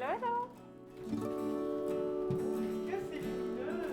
Hello, hello. Que c'est lumineux.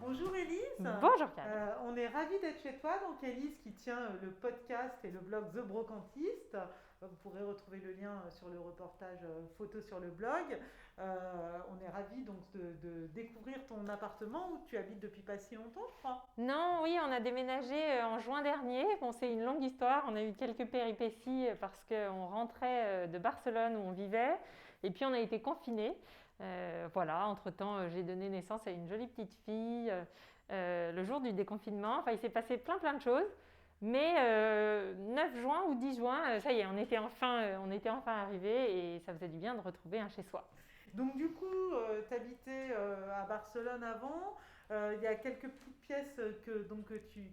Bonjour Élise. Bonjour Karine. On est ravis d'être chez toi. Donc Élise qui tient le podcast et le blog The Brocantiste. Vous pourrez retrouver le lien sur le reportage photo sur le blog. On est ravis donc de découvrir ton appartement où tu habites depuis pas si longtemps, je crois. Non, oui, on a déménagé en juin dernier. Bon, c'est une longue histoire. On a eu quelques péripéties parce qu'on rentrait de Barcelone où on vivait et puis on a été confinés. Voilà, entre-temps, j'ai donné naissance à une jolie petite fille le jour du déconfinement. Enfin, il s'est passé plein de choses. Mais 9 juin ou 10 juin, ça y est, on était enfin arrivés et ça faisait du bien de retrouver un chez-soi. Donc du coup, tu habitais à Barcelone avant. Il y a quelques petites pièces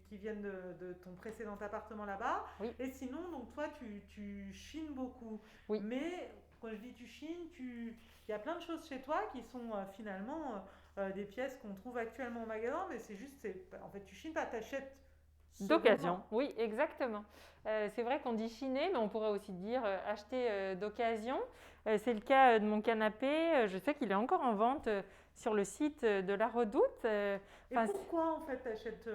qui viennent de ton précédent appartement là-bas. Oui. Et sinon, donc toi, tu chines beaucoup. Oui. Mais quand je dis tu chines, il y a plein de choses chez toi qui sont finalement des pièces qu'on trouve actuellement au magasin, mais en fait, tu chines pas, t'achètes d'occasion, oui, exactement. C'est vrai qu'on dit chiner, mais on pourrait aussi dire acheter d'occasion. C'est le cas de mon canapé. Je sais qu'il est encore en vente sur le site de La Redoute. Et pourquoi en fait t'achètes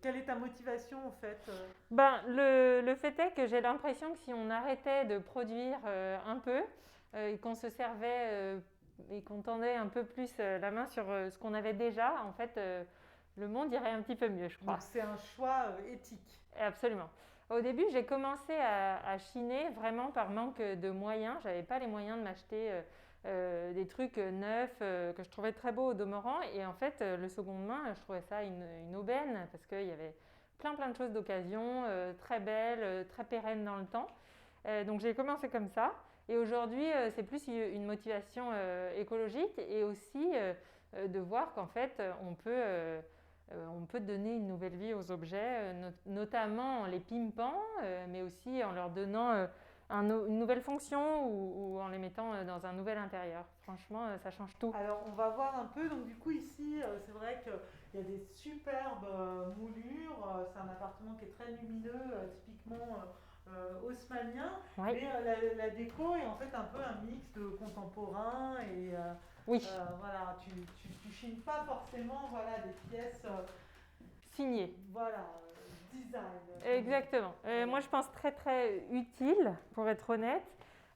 quelle est ta motivation en fait Le fait est que j'ai l'impression que si on arrêtait de produire un peu et qu'on se servait et qu'on tendait un peu plus la main sur ce qu'on avait déjà, en fait, le monde irait un petit peu mieux, je crois. Donc c'est un choix éthique. Absolument. Au début, j'ai commencé à chiner vraiment par manque de moyens. Je n'avais pas les moyens de m'acheter des trucs neufs que je trouvais très beaux au demeurant. Et en fait, le seconde main, je trouvais ça une aubaine parce qu'il y avait plein de choses d'occasion, très belles, très pérennes dans le temps. Donc j'ai commencé comme ça. Et aujourd'hui, c'est plus une motivation écologique et aussi de voir qu'en fait, on peut donner une nouvelle vie aux objets, notamment en les pimpant, mais aussi en leur donnant une nouvelle fonction ou en les mettant dans un nouvel intérieur. Franchement, ça change tout. Alors, on va voir un peu. Donc, du coup, ici, c'est vrai qu'il y a des superbes moulures. C'est un appartement qui est très lumineux, typiquement haussmannien. Oui. Mais la déco est en fait un peu un mix de contemporain et oui. Voilà, tu chines pas forcément des pièces signées. Voilà, design. Exactement. Moi, je pense très utile, pour être honnête.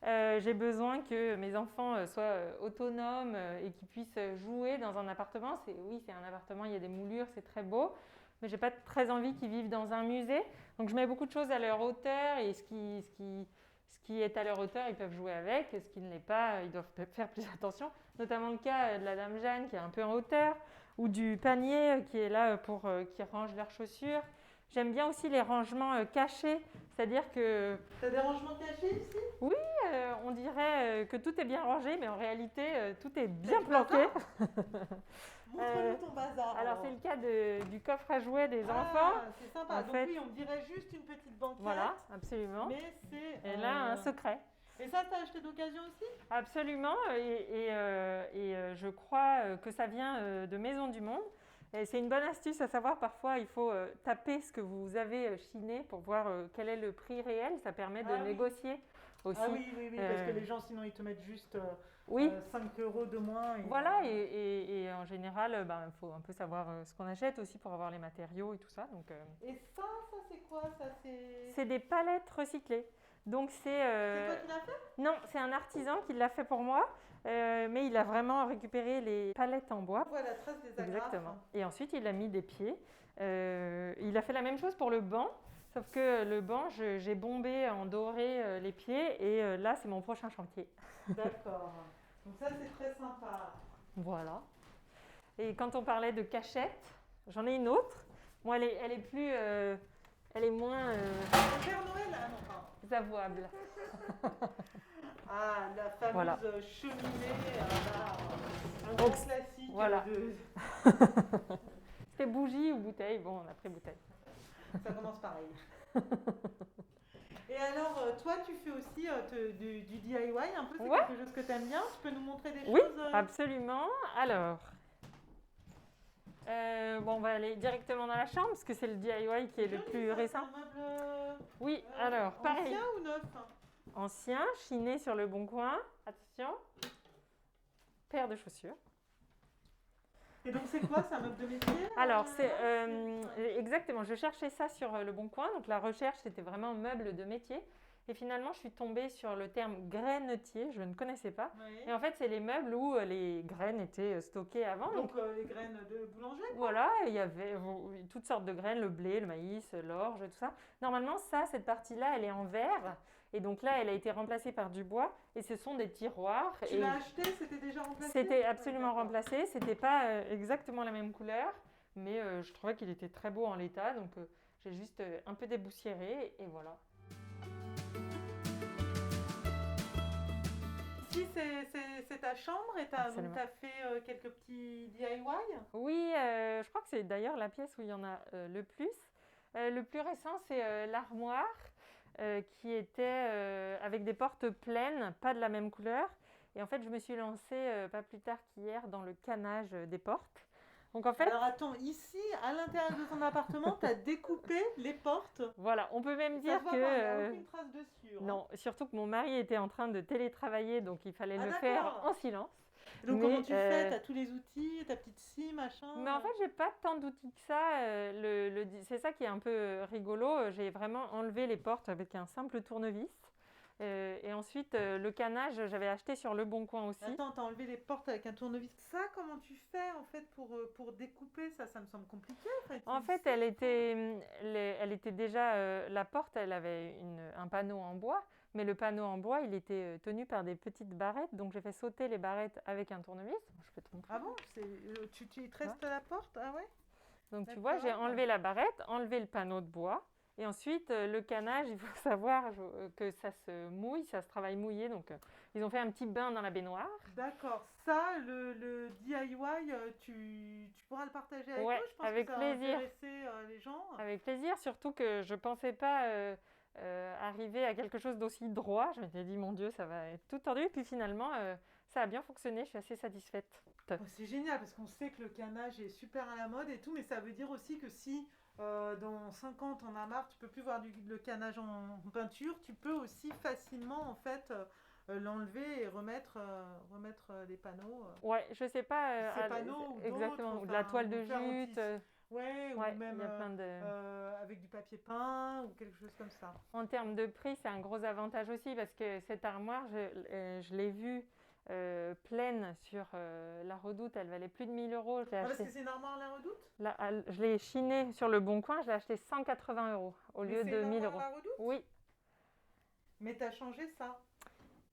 J'ai besoin que mes enfants soient autonomes et qu'ils puissent jouer dans un appartement. C'est un appartement, il y a des moulures, c'est très beau. Mais je n'ai pas très envie qu'ils vivent dans un musée. Donc, je mets beaucoup de choses à leur hauteur et ce qui est à leur hauteur, ils peuvent jouer avec. Ce qui ne l'est pas, ils doivent faire plus attention. Notamment le cas de la Dame Jeanne qui est un peu en hauteur ou du panier qui est là pour qui range leurs chaussures. J'aime bien aussi les rangements cachés, c'est-à-dire que… Tu as des rangements cachés ici ? Oui, on dirait que tout est bien rangé, mais en réalité, tout est bien planqué. Montre-nous ton bazar. Alors, c'est le cas du coffre à jouets des enfants. C'est sympa. Donc oui, on dirait juste une petite banquette. Voilà, absolument. Mais c'est… Et là, un secret. Et ça, tu as acheté d'occasion aussi ? Absolument. Et je crois que ça vient de Maison du Monde. Et c'est une bonne astuce à savoir. Parfois, il faut taper ce que vous avez chiné pour voir quel est le prix réel. Ça permet de négocier aussi. Ah oui, parce que les gens, sinon, ils te mettent juste 5 € de moins. Voilà, et en général, il faut un peu savoir ce qu'on achète aussi pour avoir les matériaux et tout ça. Donc, Et ça c'est quoi ça, c'est des palettes recyclées. Donc c'est toi qui l'as fait ? Non, c'est un artisan qui l'a fait pour moi, mais il a vraiment récupéré les palettes en bois. On voit la trace des agrafes. Exactement. Et ensuite, il a mis des pieds. Il a fait la même chose pour le banc, sauf que le banc, j'ai bombé en doré les pieds et là, c'est mon prochain chantier. D'accord. Donc ça, c'est très sympa. Voilà. Et quand on parlait de cachette, j'en ai une autre. Bon, elle est moins Père Noël, avouable. La fameuse cheminée, un grand classique. Voilà. C'était bougie ou bouteille. Bon, on a pris bouteille. Ça commence pareil. Et alors, toi, tu fais aussi du DIY un peu, c'est quelque chose que tu aimes bien? Tu peux nous montrer des Oui, choses absolument. Alors, bon, on va aller directement dans la chambre parce que c'est le DIY qui est le plus récent. C'est un meuble Oui, alors, pareil. ancien ou neuf? Ancien, chiné sur le Bon Coin. Attention. Paire de chaussures. Et donc, c'est quoi? C'est un meuble de métier? Alors, exactement. Je cherchais ça sur le Bon Coin. Donc, la recherche, c'était vraiment meuble de métier. Et finalement, je suis tombée sur le terme grainetier. Je ne connaissais pas. Oui. Et en fait, c'est les meubles où les graines étaient stockées avant. Donc, les graines de boulanger? Voilà, il y avait toutes sortes de graines, le blé, le maïs, l'orge, tout ça. Normalement, cette partie-là, elle est en verre. Et donc là, elle a été remplacée par du bois. Et ce sont des tiroirs. Tu l'as acheté? C'était déjà remplacé? C'était absolument remplacé. C'était pas exactement la même couleur. Mais je trouvais qu'il était très beau en l'état. Donc j'ai juste un peu déboussiéré. Et voilà. Ici, c'est ta chambre et tu as fait quelques petits DIY? Oui, je crois que c'est d'ailleurs la pièce où il y en a le plus. Le plus récent, c'est l'armoire qui était avec des portes pleines, pas de la même couleur. Et en fait, je me suis lancée pas plus tard qu'hier dans le canage des portes. Donc en fait, alors attends, ici, à l'intérieur de ton appartement, tu as découpé les portes. Voilà, on peut même dire que... Il n'y a aucune trace dessus. Non, surtout que mon mari était en train de télétravailler, donc il fallait le faire en silence. Donc comment tu fais? Tu as tous les outils, ta petite scie, machin? Mais en fait, j'ai pas tant d'outils que ça. C'est ça qui est un peu rigolo. J'ai vraiment enlevé les portes avec un simple tournevis. Et ensuite, le canage, j'avais acheté sur Le Bon Coin aussi. Attends, t'as enlevé les portes avec un tournevis. Ça, comment tu fais en fait pour découper ça? Ça me semble compliqué. En fait, elle était déjà... la porte, elle avait un panneau en bois. Mais le panneau en bois, il était tenu par des petites barrettes. Donc, j'ai fait sauter les barrettes avec un tournevis. Je peux te montrer. Ah bon? Tu restes la porte? Ah ouais? Donc, tu vois, j'ai enlevé la barrette, enlevé le panneau de bois. Et ensuite, le canage, il faut savoir que ça se mouille, ça se travaille mouillé. Donc, ils ont fait un petit bain dans la baignoire. D'accord. Ça, le DIY, tu pourras le partager avec nous? Je pense avec que ça plaisir. va intéresser les gens. Avec plaisir, surtout que je ne pensais pas arriver à quelque chose d'aussi droit. Je m'étais dit, mon Dieu, ça va être tout tordu. Et puis finalement, ça a bien fonctionné. Je suis assez satisfaite. Oh, c'est génial parce qu'on sait que le canage est super à la mode et tout, mais ça veut dire aussi que si... dans 5 ans, t'en as marre, tu peux plus voir le canage en peinture, tu peux aussi facilement en fait l'enlever et remettre des panneaux. Ouais, je sais pas. Ces panneaux ou exactement, d'autres, ou de la toile de faire jute. Ouais, ou même y a plein avec du papier peint ou quelque chose comme ça. En termes de prix, c'est un gros avantage aussi parce que cette armoire, je l'ai vue pleine sur La Redoute, elle valait plus de 1 000 €. Parce que c'est une armoire La Redoute? Je l'ai chinée sur Le Bon Coin, je l'ai acheté 180 € au lieu de 1 000 €. La Redoute? Oui. Mais tu as changé ça?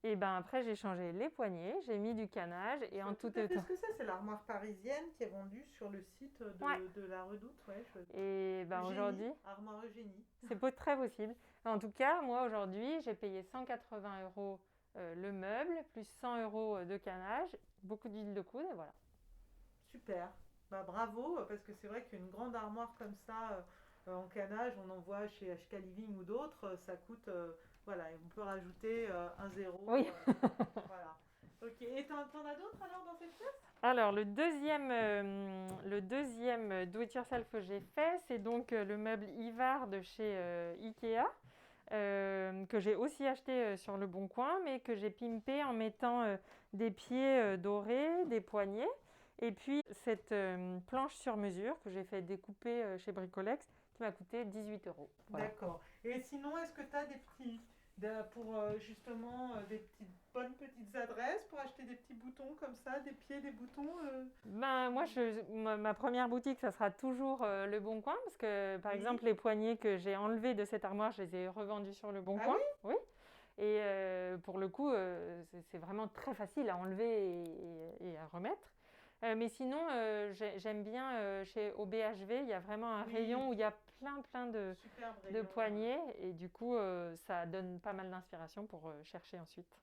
Et ben après, j'ai changé les poignées, j'ai mis du canage et en tout Qu'est-ce que c'est? C'est l'armoire parisienne qui est vendue sur le site de La Redoute. Ouais, et ben aujourd'hui, armoire Eugénie. C'est très possible. En tout cas, moi aujourd'hui, j'ai payé 180 € le meuble, plus 100 € de canage, beaucoup d'huile de coude et voilà. Super. Bah, bravo, parce que c'est vrai qu'une grande armoire comme ça en canage, on en voit chez HK Living ou d'autres, ça coûte... voilà, on peut rajouter un zéro. Oui. Voilà. Ok. Et t'en as d'autres alors dans cette pièce? Alors, le deuxième do-it-yourself que j'ai fait, c'est donc le meuble Ivar de chez Ikea, que j'ai aussi acheté sur Le Bon Coin, mais que j'ai pimpé en mettant des pieds dorés, des poignées, et puis cette planche sur mesure que j'ai fait découper chez Bricolex, qui m'a coûté 18 €. Voilà. D'accord. Et sinon, est-ce que tu as pour justement bonnes petites adresses pour acheter des petits boutons comme ça, des pieds, des boutons Ben, moi, ma première boutique, ça sera toujours Le Bon Coin, parce que par exemple, les poignées que j'ai enlevées de cette armoire, je les ai revendues sur Le Bon Coin. Oui. Et pour le coup, c'est vraiment très facile à enlever et à remettre. Mais sinon, j'aime bien chez OBHV, il y a vraiment un rayon où il y a plein de poignées. Et du coup, ça donne pas mal d'inspiration pour chercher ensuite.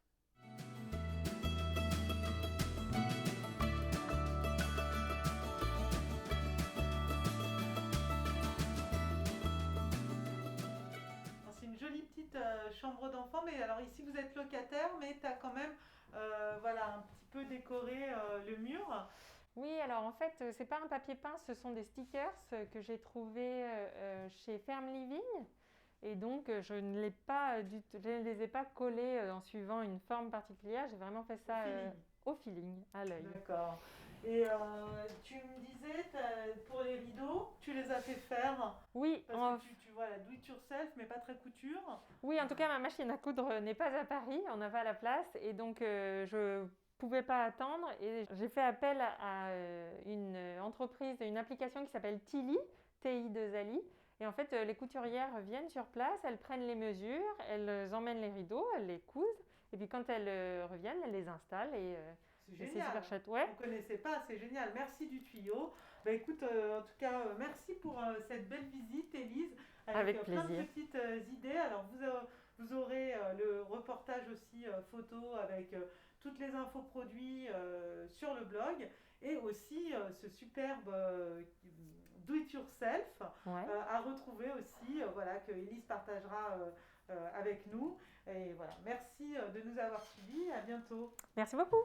chambre d'enfant, mais alors ici vous êtes locataire, mais tu as quand même voilà, un petit peu décoré le mur. Oui, alors en fait, c'est pas un papier peint, ce sont des stickers que j'ai trouvés chez Ferme Living. Et donc, je ne les ai pas collés en suivant une forme particulière. J'ai vraiment fait ça au feeling, à l'œil. D'accord. Et tu me disais, pour les rideaux, tu les as fait faire Oui, parce que tu vois, la do it yourself, mais pas très couture. oui, en tout cas, ma machine à coudre n'est pas à Paris, on n'a pas la place. Et donc, je pouvais pas attendre. Et j'ai fait appel à une entreprise, une application qui s'appelle Tilly, TI2LI. Et en fait, les couturières viennent sur place, elles prennent les mesures, elles emmènent les rideaux, elles les cousent. Et puis quand elles reviennent, elles les installent. C'est C'est génial. super chouette. Ouais. On ne connaissait pas, c'est génial. Merci du tuyau. Bah, écoute, en tout cas, merci pour cette belle visite, Élise, avec plein de plaisir. petites idées. Alors, vous aurez le reportage aussi photo avec toutes les infos produits sur le blog et aussi ce superbe do it yourself Ouais. à retrouver aussi, voilà, que Élise partagera avec nous. Et voilà, merci de nous avoir suivis. À bientôt. Merci beaucoup.